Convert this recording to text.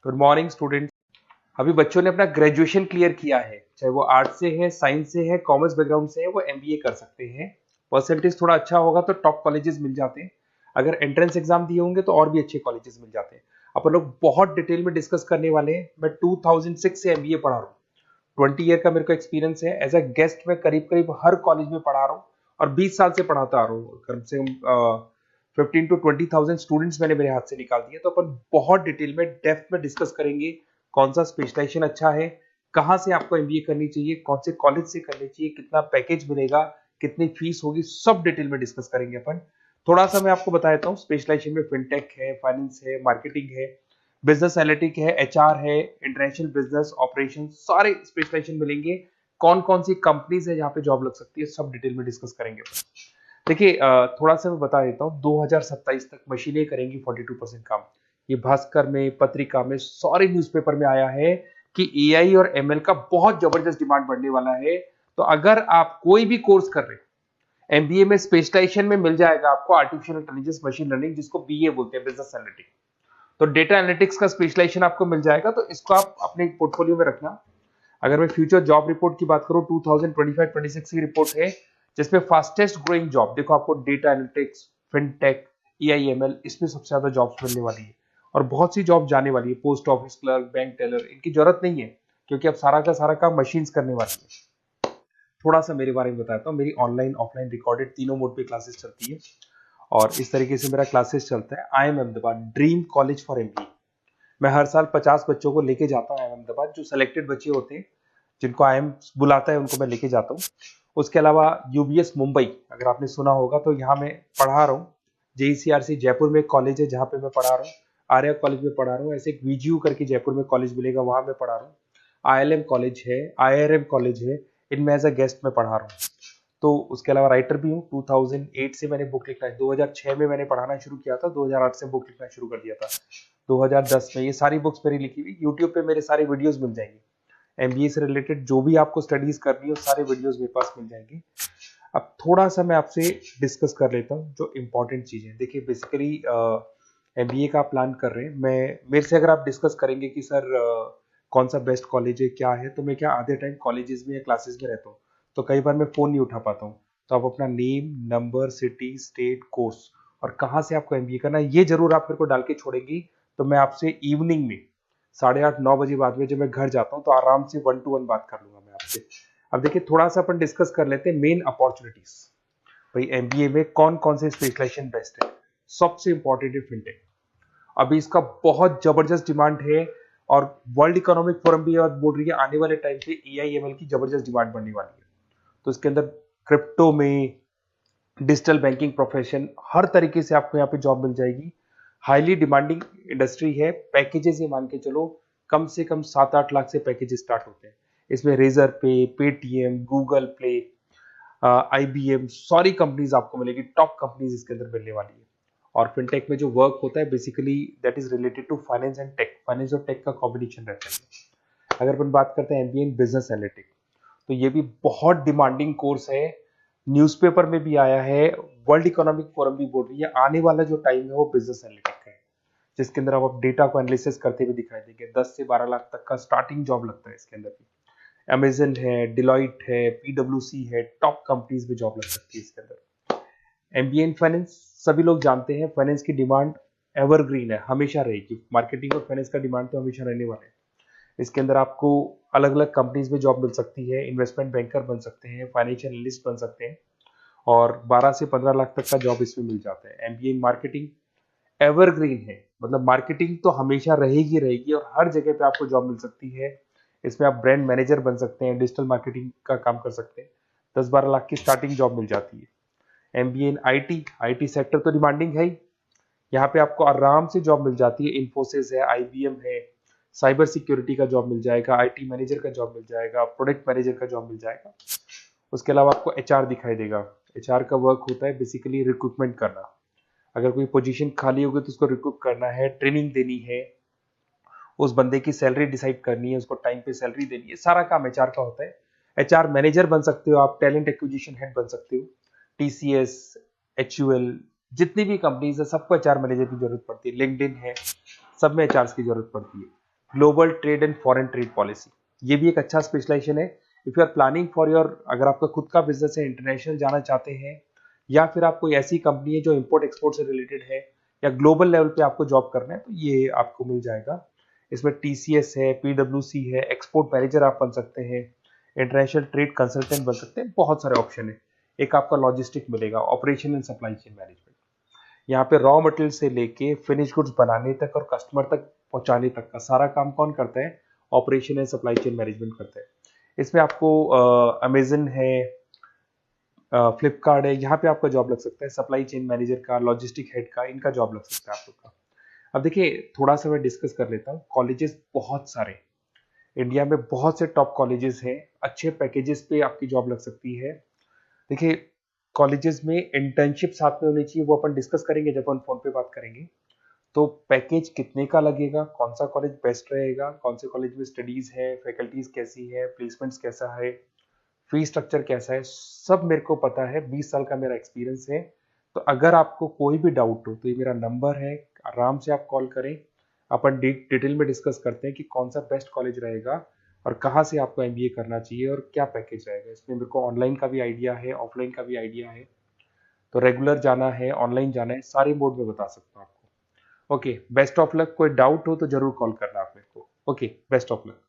Good morning student. अभी बच्चों ने अपना ग्रेजुएशन क्लियर किया है, चाहे वो आर्ट्स से है, साइंस से है, कॉमर्स बैकग्राउंड से है, वो एमबीए कर सकते हैं। परसेंटेज थोड़ा अच्छा होगा तो टॉप कॉलेजेस मिल जाते हैं। अगर एंट्रेंस एग्जाम दिए होंगे तो और भी अच्छे कॉलेजेस मिल जाते हैं। अपन लोग बहुत डिटेल में डिस्कस करने वाले हैं। मैं 2006 से एमबीए पढ़ा रहा हूँ। 20 ईयर का मेरे को एक्सपीरियंस है। एज अ गेस्ट मैं करीब करीब हर कॉलेज में पढ़ा रहा हूँ और 20 साल से पढ़ाता आ रहा हूँ। कम से कम 15 to 20,000 स्टूडेंट्स मैंने मेरे हाथ से निकाल दिए। तो अपन बहुत डिटेल में डेप्थ में डिस्कस करेंगे कौन सा स्पेशलाइजेशन अच्छा है, कहाँ से आपको एमबीए करनी चाहिए, कौन से कॉलेज से करनी चाहिए, कितना पैकेज मिलेगा, कितनी फीस होगी, सब डिटेल में डिस्कस करेंगे अपन। थोड़ा सा मैं आपको बता देता हूँ। स्पेशलाइजेशन में फिनटेक है, फाइनेंस है, मार्केटिंग है, बिजनेस एनालिटिक है, एचआर है, इंटरनेशनल बिजनेस ऑपरेशन, सारे स्पेशलाइजेशन मिलेंगे। कौन कौन सी कंपनीज है जहाँ पे जॉब लग सकती है, सब डिटेल में डिस्कस करेंगे। देखिए, थोड़ा सा मैं बता देता हूँ। 2027 तक मशीनें करेंगी 42% काम। ये भास्कर में, पत्रिका में, सारे न्यूज़पेपर में आया है कि एआई और एमएल का बहुत जबरदस्त डिमांड बढ़ने वाला है। तो अगर आप कोई भी कोर्स कर रहे हैं, एमबीए में स्पेशलाइजेशन में मिल जाएगा आपको आर्टिफिशियल इंटेलिजेंस, मशीन लर्निंग, जिसको बीए बोलते हैं, बिजनेस एनालिटिक्स। तो डेटा एनालिटिक्स का स्पेशलाइजेशन आपको मिल जाएगा, तो इसको आप अपने पोर्टफोलियो में रखना। अगर मैं फ्यूचर जॉब रिपोर्ट की बात करूं, 2025-26 की रिपोर्ट है, जिसमें फास्टेस्ट ग्रोइंग जॉब देखो आपको डेटा एनालिटिक्स, फिनटेक, ईआईएमएल, इसमें सबसे ज्यादा जॉब्स मिलने वाली है। और बहुत सी जॉब जाने वाली है। Post office clerk, bank teller, इनकी जरूरत नहीं है, क्योंकि अब सारा का सारा काम मशीन्स करने वाली है। थोड़ा सा मेरे बारे में बताता हूँ। मेरी ऑनलाइन ऑफलाइन रिकॉर्डेड तीनों मोड पे क्लासेस चलती है और इस तरीके से मेरा क्लासेस चलता है। I am Ahmedabad dream college for MBA. मैं हर साल 50 बच्चों को लेके जाता हूँ अहमदाबाद। जो सिलेक्टेड बच्चे होते हैं, जिनको आईएम बुलाता है, उनको मैं लेके जाता हूँ। उसके अलावा यूबीएस मुंबई, अगर आपने सुना होगा, तो यहाँ मैं पढ़ा रहा हूँ। जेईसीआरसी जयपुर में एक कॉलेज है जहाँ पे मैं पढ़ा रहा हूँ। आर्या कॉलेज में पढ़ा रहा हूँ। ऐसे एक वीजीयू करके जयपुर में कॉलेज मिलेगा, वहां मैं पढ़ा रहा हूँ। आईएलएम कॉलेज है, आईआरएम कॉलेज है, इनमें एज अ गेस्ट में पढ़ा रहा हूँ। तो उसके अलावा राइटर भी हूँ। 2008 से मैंने बुक लिखना है। 2006 में मैंने पढ़ाना शुरू किया था, 2008 से बुक लिखना शुरू कर दिया था। 2010 में ये सारी बुक्स मेरी लिखी हुई यूट्यूब पे मेरे सारे वीडियोस मिल जाएंगे। एमबीए से रिलेटेड जो भी आपको स्टडीज करनी हो, सारे वीडियोस मेरे पास मिल जाएंगे। अब थोड़ा सा मैं आपसे डिस्कस कर लेता हूँ जो इंपॉर्टेंट चीजें। देखिए, बेसिकली एमबीए का आप प्लान कर रहे हैं, मैं मेरे से अगर आप डिस्कस करेंगे कि सर कौन सा बेस्ट कॉलेज है, क्या है, तो मैं क्या आधे टाइम कॉलेजेस में या क्लासेस में रहता हूँ, तो कई बार मैं फोन नहीं उठा पाता हूँ। तो आप अपना name, number, city, state, course और कहाँ से आपको एमबीए करना है, ये जरूर आप मेरे को डाल के छोड़ेंगी। तो मैं आपसे इवनिंग में 8:30-9 बजे बाद में जब मैं घर जाता हूँ, तो आराम से 1-to-1 बात कर लूंगा मैं आपसे। अब देखिए, थोड़ा सा अपन डिस्कस कर लेते हैं मेन अपॉर्चुनिटीज। भाई, एमबीए में कौन कौन से स्पेशलाइजेशन बेस्ट है। सबसे इंपॉर्टेंट है फिनटेक। अभी इसका बहुत जबरदस्त डिमांड है और वर्ल्ड इकोनॉमिक फोरम भी ये बात बोल रही है, आने वाले टाइम पे एआईएमएल की जबरदस्त डिमांड बढ़ने वाली है। तो इसके अंदर क्रिप्टो में, डिजिटल बैंकिंग प्रोफेशन, हर तरीके से आपको यहाँ पे जॉब मिल जाएगी। हाईली डिमांडिंग इंडस्ट्री है। पैकेजेस ये मान के चलो, कम से कम 7-8 लाख से पैकेजेस स्टार्ट होते हैं। इसमें रेजर पे, पेटीएम, गूगल प्ले, आईबीएम, सारी कंपनीज आपको मिलेगी। टॉप कंपनीज इसके अंदर मिलने वाली है। और फिनटेक में जो वर्क होता है, basically that is related to finance and tech. Finance और टेक का कॉम्बिनेशन रहता है। अगर अपन बात करते हैं एमबीए इन बिजनेस एनालिटिक्स, तो ये भी बहुत डिमांडिंग कोर्स है। न्यूज़पेपर में भी आया है, वर्ल्ड इकोनॉमिक फोरम भी बोल रही है आने वाला जो टाइम है वो बिजनेस एनालिटिक्स है, जिसके अंदर आप डेटा को एनालिसिस करते हुए दिखाई देंगे। 10 से 12 लाख तक का स्टार्टिंग जॉब लगता है इसके अंदर भी। अमेजन है, डिलॉइट है, पीडब्ल्यूसी है, टॉप कंपनीज में जॉब लग सकती है इसके अंदर। एमबीए इन फाइनेंस, सभी लोग जानते हैं फाइनेंस की डिमांड एवरग्रीन है, हमेशा रहेगी। मार्केटिंग और फाइनेंस का डिमांड तो हमेशा रहने वाला है। इसके अंदर आपको अलग अलग कंपनीज में जॉब मिल सकती है। इन्वेस्टमेंट बैंकर बन सकते हैं, फाइनेंशियल एनालिस्ट बन सकते हैं और 12 से 15 लाख तक का जॉब इसमें मिल जाता है। एमबीए इन मार्केटिंग एवरग्रीन है, मतलब मार्केटिंग तो हमेशा रहेगी रहेगी और हर जगह पे आपको जॉब मिल सकती है। इसमें आप ब्रांड मैनेजर बन सकते हैं, डिजिटल मार्केटिंग का काम कर सकते हैं। 10-12 लाख की स्टार्टिंग जॉब मिल जाती है। MBA in IT, IT sector तो डिमांडिंग है ही। यहाँ पे आपको आराम से जॉब मिल जाती है। इन्फोसिस है, आईबीएम है, साइबर सिक्योरिटी का जॉब मिल जाएगा, आईटी मैनेजर का जॉब मिल जाएगा, प्रोडक्ट मैनेजर का जॉब मिल जाएगा। उसके अलावा आपको एचआर दिखाई देगा। एचआर का वर्क होता है बेसिकली रिक्रूटमेंट करना। अगर कोई पोजीशन खाली होगी तो उसको रिक्रूट करना है, ट्रेनिंग देनी है, उस बंदे की सैलरी डिसाइड करनी है, उसको टाइम पे सैलरी देनी है, सारा काम एचआर का होता है। एचआर मैनेजर बन सकते हो आप, टैलेंट एक्विजिशन हेड बन सकते हो। टीसीएस, एचयूएल, जितनी भी कंपनीज है सबको एचआर मैनेजर की जरूरत पड़ती है। लिंक्डइन है, सब में एचआर की जरूरत पड़ती है। Global trade and foreign trade policy, ये भी एक अच्छा स्पेशलाइजेशन है। If you are planning for your, अगर आपका खुद का बिजनेस है, इंटरनेशनल जाना चाहते हैं, या फिर आप कोई ऐसी कंपनी है जो इंपोर्ट एक्सपोर्ट से रिलेटेड है, या ग्लोबल लेवल पे आपको जॉब करना है, तो ये आपको मिल जाएगा। इसमें टीसीएस है, पीडब्ल्यूसी है, एक्सपोर्ट मैनेजर आप बन सकते हैं, इंटरनेशनल ट्रेड कंसल्टेंट बन सकते हैं, बहुत सारे ऑप्शन है। एक आपका लॉजिस्टिक मिलेगा, operation and supply chain management, यहाँ पे रॉ मटेरियल से लेके फिनिश गुड्स बनाने तक और कस्टमर तक पहुंचाने तक का सारा काम कौन करता है? Operation and supply chain management करता है। इसमें आपको अमेजन है, फ्लिपकार्ट है, यहाँ पे आपका जॉब लग सकता है, सप्लाई चेन मैनेजर का, लॉजिस्टिक हेड का, इनका जॉब लग सकता है आप लोग का। अब देखिए, थोड़ा सा मैं डिस्कस कर लेता हूँ। कॉलेजेस बहुत सारे इंडिया में, बहुत से टॉप कॉलेजेस हैं, अच्छे पैकेजेस पे आपकी जॉब लग सकती है। देखिए, कॉलेजेस में इंटर्नशिप साथ में होनी चाहिए, वो अपन डिस्कस करेंगे जब अपन फोन पे बात करेंगे। तो पैकेज कितने का लगेगा, कौन सा कॉलेज बेस्ट रहेगा, कौन से कॉलेज में स्टडीज है, फैकल्टीज कैसी है, प्लेसमेंट्स कैसा है, फी स्ट्रक्चर कैसा है, सब मेरे को पता है, 20 साल का मेरा एक्सपीरियंस है। तो अगर आपको कोई भी डाउट हो तो ये मेरा नंबर है, आराम से आप कॉल करें, अपन डिटेल में डिस्कस करते हैं कि कौन सा बेस्ट कॉलेज रहेगा और कहाँ से आपको एमबीए करना चाहिए और क्या पैकेज रहेगा। इसमें मेरे को ऑनलाइन का भी आइडिया है, ऑफलाइन का भी आइडिया है, तो रेगुलर जाना है, ऑनलाइन जाना है, सारे मोड में बता सकता हूँ आपको। Okay, best of luck. कोई डाउट हो तो जरूर कॉल करना आप मेरे को। Okay, best of luck.